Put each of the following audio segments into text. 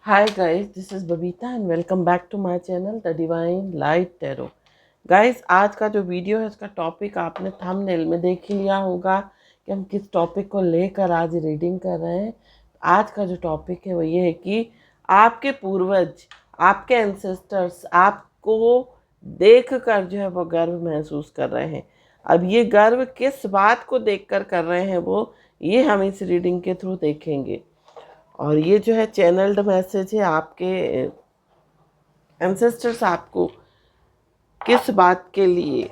Hi guys, this is Babita and welcome back to my channel The Divine Light Tarot. Guys आज का जो video है उसका topic आपने थंबनेल में देख ही लिया होगा कि हम किस टॉपिक को लेकर आज रीडिंग कर रहे हैं। आज का जो टॉपिक है वो ये है कि आपके पूर्वज, आपके एंसेस्टर्स आपको देख कर जो है वो गर्व महसूस कर रहे हैं। अब ये गर्व किस बात को देखकर कर रहे हैं वो ये हम इस रीडिंग के थ्रू देखेंगे। और ये जो है चैनल्ड मैसेज है, आपके एंसेस्टर्स आपको किस बात के लिए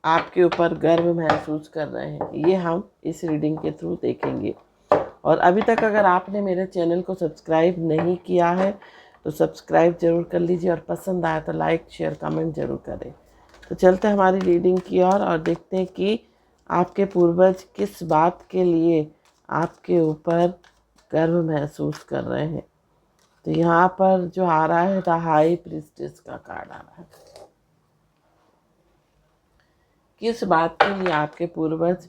आपके ऊपर गर्व महसूस कर रहे हैं ये हम इस रीडिंग के थ्रू देखेंगे। और अभी तक अगर आपने मेरे चैनल को सब्सक्राइब नहीं किया है तो सब्सक्राइब ज़रूर कर लीजिए और पसंद आया तो लाइक शेयर कमेंट ज़रूर करें। तो चलते हैं हमारी रीडिंग की और देखते हैं कि आपके पूर्वज किस बात के लिए आपके ऊपर गर्व महसूस कर रहे हैं। तो यहाँ पर जो आ रहा है द हाई प्रीस्टेस का कार्ड आ रहा है। किस बात के लिए आपके पूर्वज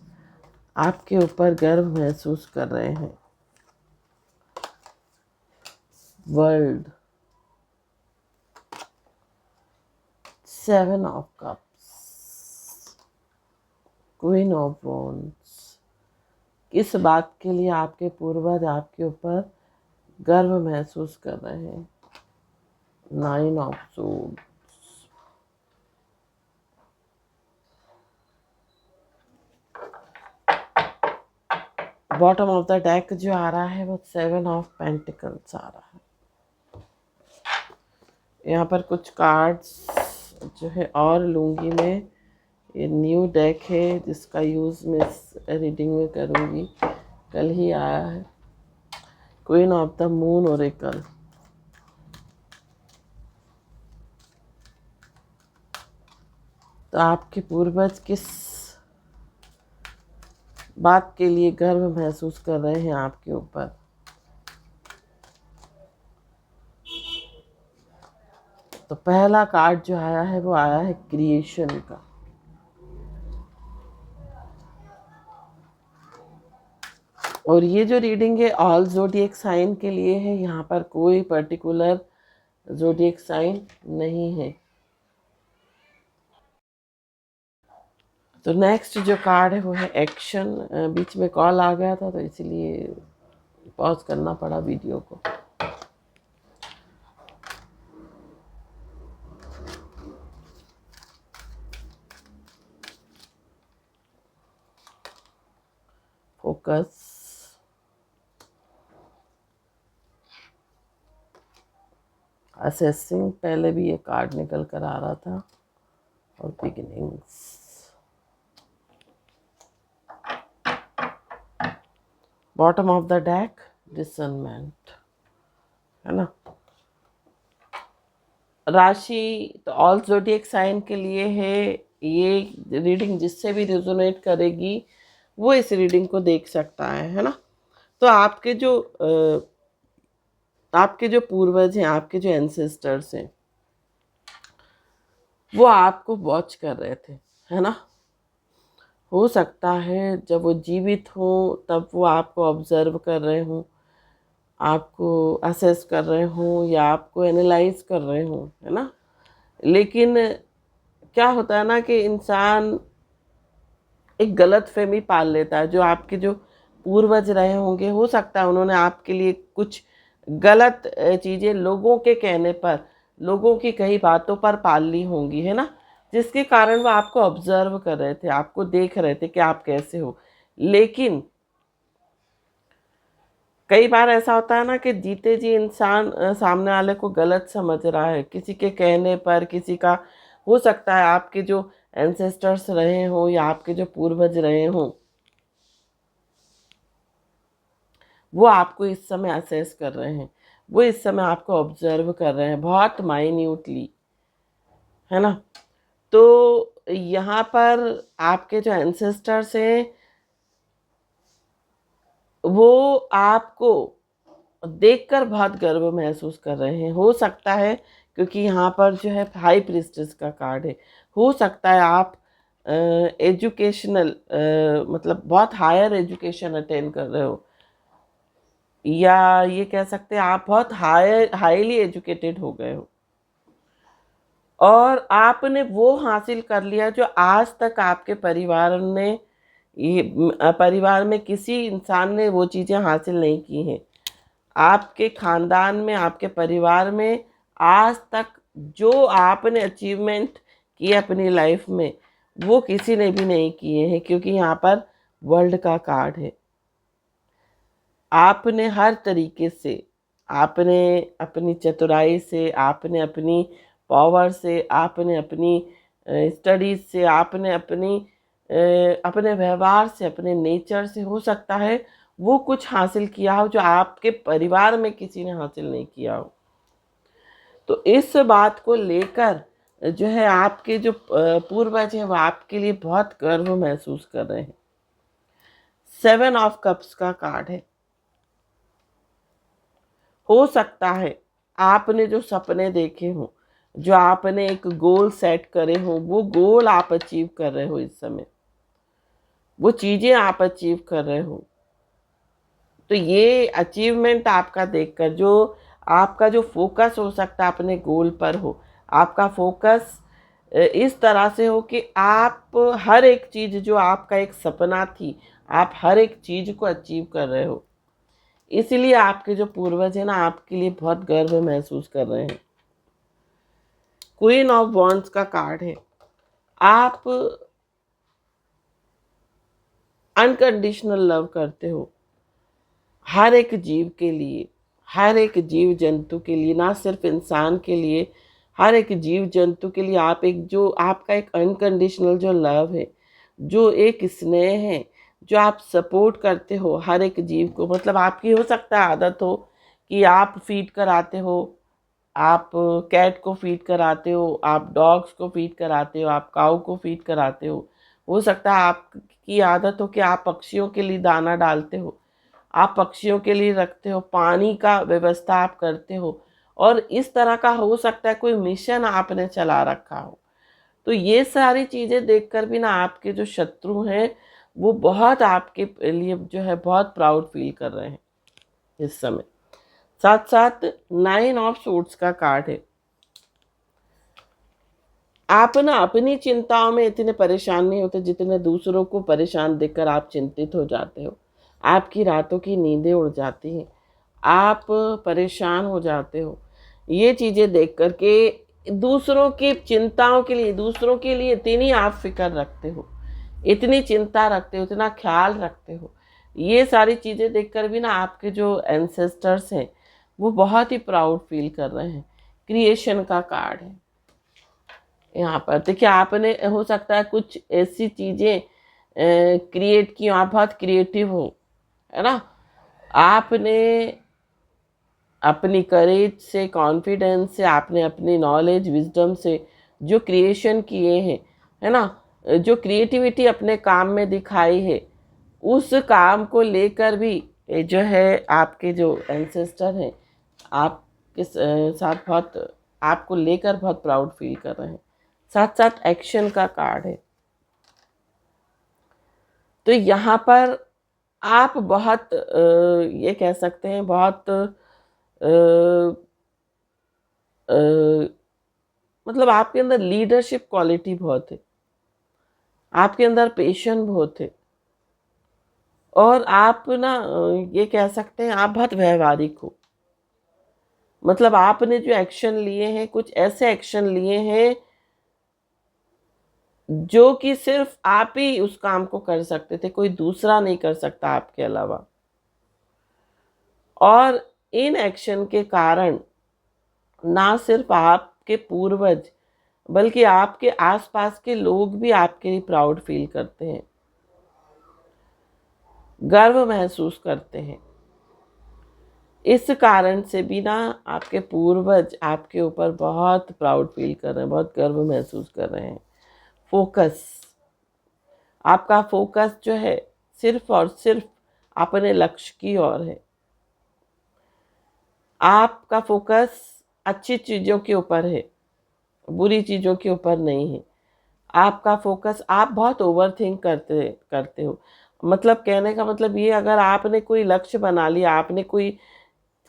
आपके ऊपर गर्व महसूस कर रहे हैं। World, 7 of cups, queen of wands. किस बात के लिए आपके पूर्वज आपके ऊपर गर्व महसूस कर रहे हैं। 9 of swords, bottom of the deck जो आ रहा है वो 7 ऑफ पेंटिकल्स आ रहा है। यहाँ पर कुछ कार्ड्स जो है और लूँगी मैं। ये न्यू डेक है जिसका यूज़ मैं इस रीडिंग में करूँगी, कल ही आया है। Queen of the moon Oracle. तो आपके पूर्वज किस बात के लिए गर्व महसूस कर रहे हैं आपके ऊपर। तो पहला कार्ड जो आया है वो आया है क्रिएशन का। और ये जो रीडिंग है ऑल ज़ोडिएक साइन के लिए है। यहाँ पर कोई पर्टिकुलर ज़ोडिएक साइन नहीं है। तो नेक्स्ट जो कार्ड है वो है एक्शन। बीच में कॉल आ गया था तो इसलिए पॉज करना पड़ा वीडियो को। फोकस, असेसिंग, पहले भी ये कार्ड निकल कर आ रहा था, और beginnings. Bottom of the deck discernment, है ना। राशि तो ऑल ज़ोडिएक साइन के लिए है। ये रीडिंग जिससे भी रिजोनेट करेगी वो इस रीडिंग को देख सकता है ना। तो आपके जो पूर्वज हैं, आपके जो एंसेस्टर्स हैं, वो आपको वॉच कर रहे थे, है ना। हो सकता है जब वो जीवित हों तब वो आपको ऑब्जर्व कर रहे हों, आपको असेस कर रहे हों या आपको एनालाइज कर रहे हों, है ना। लेकिन क्या होता है ना कि इंसान एक गलत फहमी पाल लेता है। जो आपके जो पूर्वज रहे होंगे, हो सकता है उन्होंने आपके लिए कुछ गलत चीज़ें लोगों के कहने पर, लोगों की कही बातों पर पाल ली होंगी, है ना। जिसके कारण वो आपको ऑब्जर्व कर रहे थे, आपको देख रहे थे कि आप कैसे हो। लेकिन कई बार ऐसा होता है ना कि जीते जी इंसान सामने वाले को गलत समझ रहा है किसी के कहने पर, किसी का। हो सकता है आपके जो एंसेस्टर्स रहे हों या आपके जो पूर्वज रहे हों, वो आपको इस समय असेस कर रहे हैं, वो इस समय आपको ऑब्जर्व कर रहे हैं बहुत माइन्यूटली, है ना। तो यहाँ पर आपके जो एंसेस्टर्स हैं वो आपको देखकर बहुत गर्व महसूस कर रहे हैं। हो सकता है क्योंकि यहाँ पर जो है हाई प्रीस्टेस का कार्ड है, हो सकता है आप एजुकेशनल मतलब बहुत हायर एजुकेशन अटेंड कर रहे हो, या ये कह सकते हैं आप बहुत हाईली एजुकेटेड हो गए हो और आपने वो हासिल कर लिया जो आज तक आपके परिवार ने परिवार में किसी इंसान ने वो चीज़ें हासिल नहीं की हैं। आपके ख़ानदान में, आपके परिवार में आज तक जो आपने अचीवमेंट किए अपनी लाइफ में, वो किसी ने भी नहीं किए हैं, क्योंकि यहाँ पर वर्ल्ड का कार्ड है। आपने हर तरीके से, आपने अपनी चतुराई से, आपने अपनी पावर से, आपने अपनी स्टडीज से, आपने अपने व्यवहार से, अपने नेचर से, हो सकता है वो कुछ हासिल किया हो जो आपके परिवार में किसी ने हासिल नहीं किया हो। तो इस बात को लेकर जो है आपके जो पूर्वज हैं वो आपके लिए बहुत गर्व महसूस कर रहे हैं। 7 ऑफ कप्स का कार्ड है। हो सकता है आपने जो सपने देखे हों, जो आपने एक गोल सेट करे हो, वो गोल आप अचीव कर रहे हो इस समय, वो चीज़ें आप अचीव कर रहे हो। तो ये अचीवमेंट आपका देखकर जो आपका जो फोकस हो सकता है अपने गोल पर हो, आपका फोकस इस तरह से हो कि आप हर एक चीज़ जो आपका एक सपना थी, आप हर एक चीज़ को अचीव कर रहे हो। इसीलिए आपके जो पूर्वज हैं ना, आपके लिए बहुत गर्व महसूस कर रहे हैं। क्वीन ऑफ वॉन्ड्स का कार्ड है। आप अनकंडीशनल लव करते हो हर एक जीव के लिए, हर एक जीव जंतु के लिए, ना सिर्फ इंसान के लिए, हर एक जीव जंतु के लिए आप एक जो आपका एक अनकंडीशनल जो लव है, जो एक स्नेह है, जो आप सपोर्ट करते हो हर एक जीव को। मतलब आपकी हो सकता है आदत हो कि आप फीड कराते हो, आप कैट को फीड कराते हो, आप डॉग्स को फीड कराते हो, आप काऊ को फीड कराते हो सकता है आपकी आदत हो कि आप पक्षियों के लिए दाना डालते हो, आप पक्षियों के लिए रखते हो, पानी का व्यवस्था आप करते हो, और इस तरह का हो सकता है कोई मिशन आपने चला रखा हो। तो ये सारी चीज़ें देखकर भी ना आपके जो शत्रु हैं वो बहुत आपके लिए जो है बहुत प्राउड फील कर रहे हैं इस समय। साथ साथ 9 ऑफ सूट्स का कार्ड है। आप ना अपनी चिंताओं में इतने परेशान नहीं होते जितने दूसरों को परेशान देखकर आप चिंतित हो जाते हो। आपकी रातों की नींदें उड़ जाती हैं, आप परेशान हो जाते हो ये चीज़ें देख कर के। दूसरों की चिंताओं के लिए, दूसरों के लिए इतनी आप फिक्र रखते हो, इतनी चिंता रखते हो, इतना ख्याल रखते हो। ये सारी चीज़ें देखकर भी ना आपके जो एंसेस्टर्स हैं वो बहुत ही प्राउड फील कर रहे हैं। क्रिएशन का कार्ड है यहाँ पर। देखिए आपने हो सकता है कुछ ऐसी चीज़ें क्रिएट की, आप बहुत क्रिएटिव हो, है ना। आपने अपनी करेज से, कॉन्फिडेंस से, आपने अपनी नॉलेज विजडम से जो क्रिएशन किए हैं, है ना, जो क्रिएटिविटी अपने काम में दिखाई है, उस काम को लेकर भी जो है आपके जो एंसेस्टर हैं आपके साथ बहुत, आपको लेकर बहुत प्राउड फील कर रहे हैं। साथ साथ एक्शन का कार्ड है। तो यहाँ पर आप बहुत ये कह सकते हैं बहुत मतलब आपके अंदर लीडरशिप क्वालिटी बहुत है, आपके अंदर पेशेंस बहुत है, और आप ना ये कह सकते हैं आप बहुत व्यवहारिक हो। मतलब आपने जो एक्शन लिए हैं, कुछ ऐसे एक्शन लिए हैं जो कि सिर्फ आप ही उस काम को कर सकते थे, कोई दूसरा नहीं कर सकता आपके अलावा। और इन एक्शन के कारण ना सिर्फ आपके पूर्वज बल्कि आपके आसपास के लोग भी आपके लिए प्राउड फील करते हैं, गर्व महसूस करते हैं। इस कारण से भी ना आपके पूर्वज आपके ऊपर बहुत प्राउड फील कर रहे हैं, बहुत गर्व महसूस कर रहे हैं। फोकस, आपका फोकस जो है सिर्फ और सिर्फ अपने लक्ष्य की ओर है। आपका फोकस अच्छी चीज़ों के ऊपर है, बुरी चीज़ों के ऊपर नहीं है। आपका फोकस, आप बहुत ओवर थिंक करते करते हो, मतलब कहने का मतलब ये, अगर आपने कोई लक्ष्य बना लिया, आपने कोई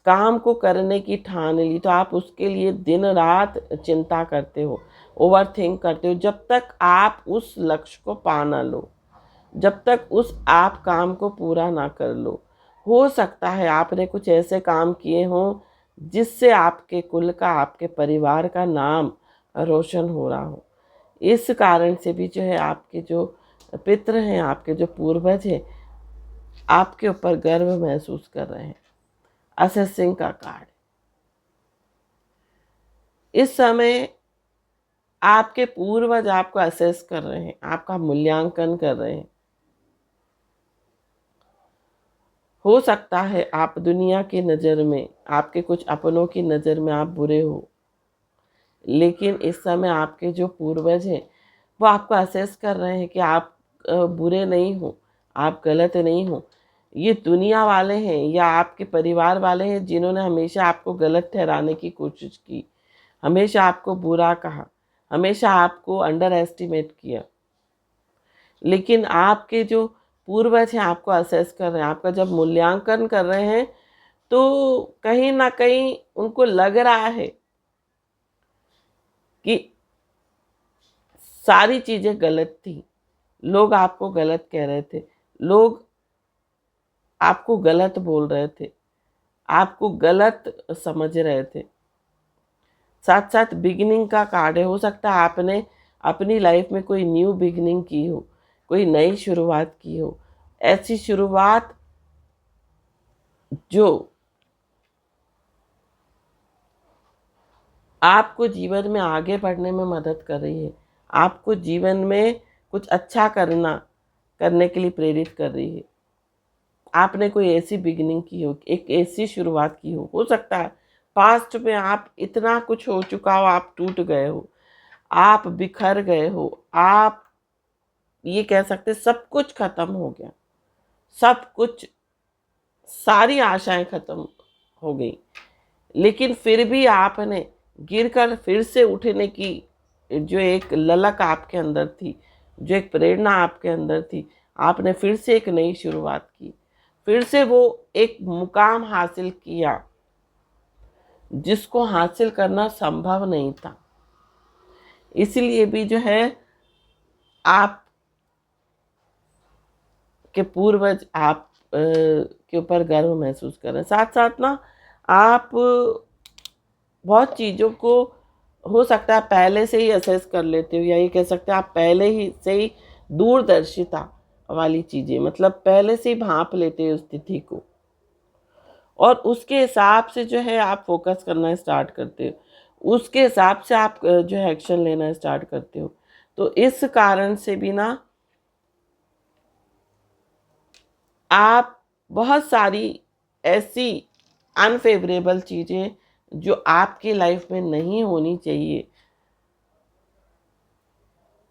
काम को करने की ठान ली, तो आप उसके लिए दिन रात चिंता करते हो, ओवर थिंक करते हो, जब तक आप उस लक्ष्य को पा ना लो, जब तक उस आप काम को पूरा ना कर लो। हो सकता है आपने कुछ ऐसे काम किए हों जिससे आपके कुल का, आपके परिवार का नाम रोशन हो रहा हो। इस कारण से भी जो है आपके जो पितृ हैं, आपके जो पूर्वज हैं, आपके ऊपर गर्व महसूस कर रहे हैं। असेसिंग का कार्ड इस समय, आपके पूर्वज आपको असेस कर रहे हैं, आपका मूल्यांकन कर रहे हैं। हो सकता है आप दुनिया की नज़र में, आपके कुछ अपनों की नज़र में आप बुरे हो, लेकिन इस समय आपके जो पूर्वज हैं वो आपको असेस कर रहे हैं कि आप बुरे नहीं हो, आप गलत नहीं हो। ये दुनिया वाले हैं या आपके परिवार वाले हैं जिन्होंने हमेशा आपको गलत ठहराने की कोशिश की, हमेशा आपको बुरा कहा, हमेशा आपको अंडर एस्टिमेट किया, लेकिन आपके जो पूर्वज हैं आपको असेस कर रहे हैं, आपका जब मूल्यांकन कर रहे हैं, तो कहीं ना कहीं उनको लग रहा है कि सारी चीज़ें गलत थी, लोग आपको गलत कह रहे थे, लोग आपको गलत बोल रहे थे, आपको गलत समझ रहे थे। साथ साथ बिगिनिंग का कार्ड है। हो सकता है आपने अपनी लाइफ में कोई न्यू बिगिनिंग की हो, कोई नई शुरुआत की हो, ऐसी शुरुआत जो आपको जीवन में आगे बढ़ने में मदद कर रही है, आपको जीवन में कुछ अच्छा करने के लिए प्रेरित कर रही है। आपने कोई ऐसी बिगिनिंग की हो, एक ऐसी शुरुआत की हो सकता है पास्ट में आप इतना कुछ हो चुका हो, आप टूट गए हो, आप बिखर गए हो, आप ये कह सकते सब कुछ खत्म हो गया, सब कुछ, सारी आशाएं खत्म हो गई, लेकिन फिर भी आपने गिरकर फिर से उठने की जो एक ललक आपके अंदर थी, जो एक प्रेरणा आपके अंदर थी, आपने फिर से एक नई शुरुआत की, फिर से वो एक मुकाम हासिल किया जिसको हासिल करना संभव नहीं था। इसलिए भी जो है आप के पूर्वज आप के ऊपर गर्व महसूस कर रहे हैं। साथ साथ ना आप बहुत चीज़ों को हो सकता है पहले से ही असेस कर लेते हो, या ये कह सकते हैं आप पहले ही से ही दूरदर्शिता वाली चीज़ें, मतलब पहले से ही भांप लेते हो स्थिति को, और उसके हिसाब से जो है आप फोकस करना स्टार्ट करते हो, उसके हिसाब से आप जो है एक्शन लेना स्टार्ट करते हो। तो इस कारण से भी ना आप बहुत सारी ऐसी अनफेवरेबल चीज़ें जो आपकी लाइफ में नहीं होनी चाहिए,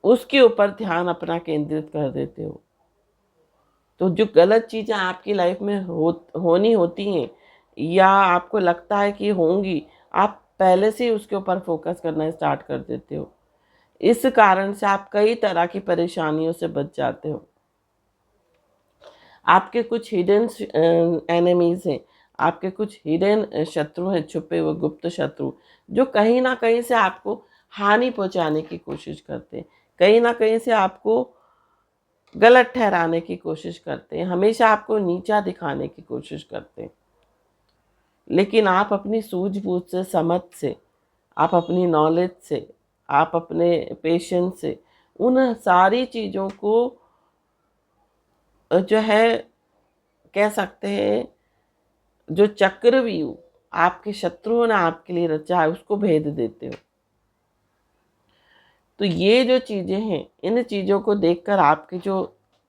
उसके ऊपर ध्यान अपना केंद्रित कर देते हो। तो जो गलत चीज़ें आपकी लाइफ में होनी होती हैं, या आपको लगता है कि होंगी, आप पहले से ही उसके ऊपर फोकस करना स्टार्ट कर देते हो। इस कारण से आप कई तरह की परेशानियों से बच जाते हो। आपके कुछ हिडन एनिमीज हैं, आपके कुछ हिडन शत्रु हैं, छुपे हुए गुप्त शत्रु, जो कहीं ना कहीं से आपको हानि पहुंचाने की कोशिश करते हैं, कहीं ना कहीं से आपको गलत ठहराने की कोशिश करते हैं, हमेशा आपको नीचा दिखाने की कोशिश करते हैं। लेकिन आप अपनी सूझबूझ से, समझ से, आप अपनी नॉलेज से, आप अपने पेशेंस से उन सारी चीज़ों को जो है कह सकते हैं, जो चक्रव्यूह आपके शत्रुओं ने आपके लिए रचा है, उसको भेद देते हो। तो ये जो चीज़ें हैं, इन चीज़ों को देखकर आपके जो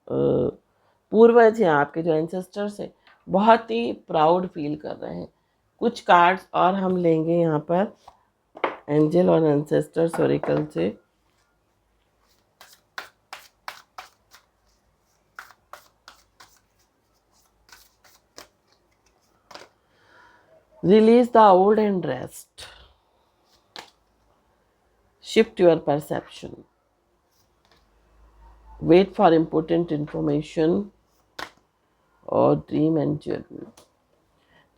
पूर्वज हैं, आपके जो एंसेस्टर्स हैं, बहुत ही प्राउड फील कर रहे हैं। कुछ कार्ड्स और हम लेंगे यहाँ पर एंजल और एंसेस्टर्स ओरेकल से। Release the old and rest. Shift your perception. Wait for important information. और ड्रीम एंड जर्नी।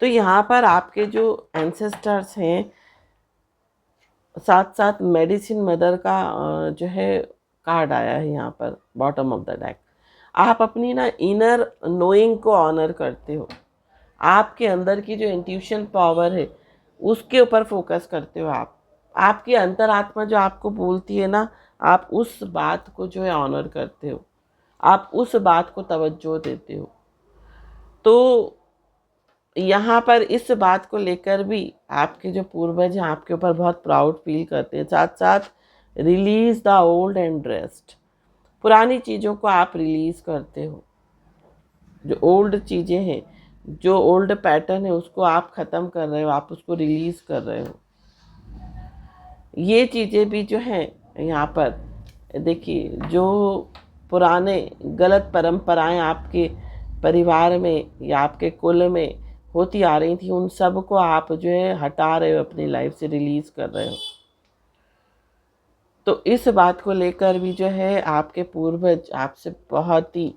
तो यहाँ पर आपके जो एंसेस्टर्स हैं, साथ साथ मेडिसिन मदर का जो है कार्ड आया है यहाँ पर बॉटम ऑफ द डेक। आप अपनी ना इनर नोइंग को ऑनर करते हो, आपके अंदर की जो इंट्यूशन पावर है उसके ऊपर फोकस करते हो। आप आपकी अंतरात्मा जो आपको बोलती है ना, आप उस बात को जो है ऑनर करते हो, आप उस बात को तवज्जो देते हो। तो यहाँ पर इस बात को लेकर भी आपके जो पूर्वज हैं आपके ऊपर बहुत प्राउड फील करते हैं। साथ साथ release the old and rest, पुरानी चीज़ों को आप रिलीज करते हो। जो ओल्ड चीज़ें हैं, जो ओल्ड पैटर्न है उसको आप ख़त्म कर रहे हो, आप उसको रिलीज कर रहे हो। ये चीज़ें भी जो हैं यहाँ पर देखिए, जो पुराने गलत परंपराएं आपके परिवार में या आपके कुल में होती आ रही थी, उन सब को आप जो है हटा रहे हो, अपनी लाइफ से रिलीज कर रहे हो। तो इस बात को लेकर भी जो है आपके पूर्वज आपसे बहुत ही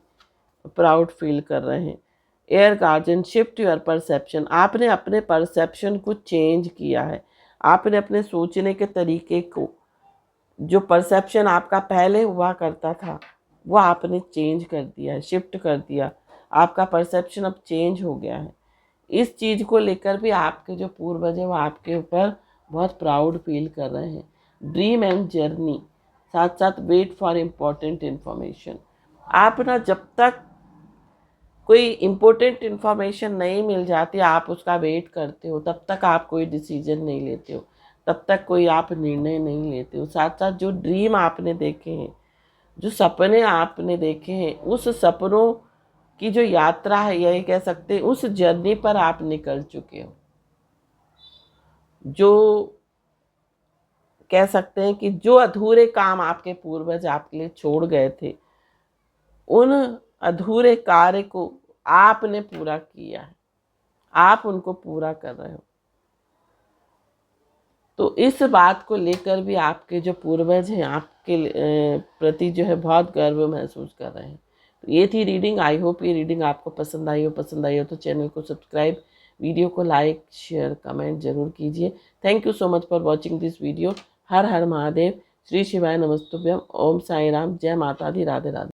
प्राउड फील कर रहे हैं। Air guardian, shift your perception, आपने अपने परसेप्शन को चेंज किया है। आपने अपने सोचने के तरीके को, जो परसेप्शन आपका पहले हुआ करता था वो आपने चेंज कर दिया है, शिफ्ट कर दिया। आपका परसेप्शन अब चेंज हो गया है। इस चीज़ को लेकर भी आपके जो पूर्वज हैं वो आपके ऊपर बहुत प्राउड फील कर रहे हैं। ड्रीम एंड जर्नी, साथ साथ वेट फॉर इम्पोर्टेंट इन्फॉर्मेशन। आप ना जब तक कोई इम्पोर्टेंट इन्फॉर्मेशन नहीं मिल जाती, आप उसका वेट करते हो, तब तक आप कोई डिसीजन नहीं लेते हो, तब तक कोई आप निर्णय नहीं लेते हो। साथ साथ जो ड्रीम आपने देखे हैं, जो सपने आपने देखे हैं, उस सपनों की जो यात्रा है, यही कह सकते हैं उस जर्नी पर आप निकल चुके हो। जो कह सकते हैं कि जो अधूरे काम आपके पूर्वज आपके लिए छोड़ गए थे, उन अधूरे कार्य को आपने पूरा किया है, आप उनको पूरा कर रहे हो। तो इस बात को लेकर भी आपके जो पूर्वज हैं आपके प्रति जो है बहुत गर्व महसूस कर रहे हैं। तो ये थी रीडिंग। आई होप ये रीडिंग आपको पसंद आई हो तो चैनल को सब्सक्राइब, वीडियो को लाइक शेयर कमेंट जरूर कीजिए। Thank you so much for watching this video. Har Har Mahadev, Shri शिवाय नमस्तुभ्यम, ओम साई राम, जय माता दी, राधे राधे।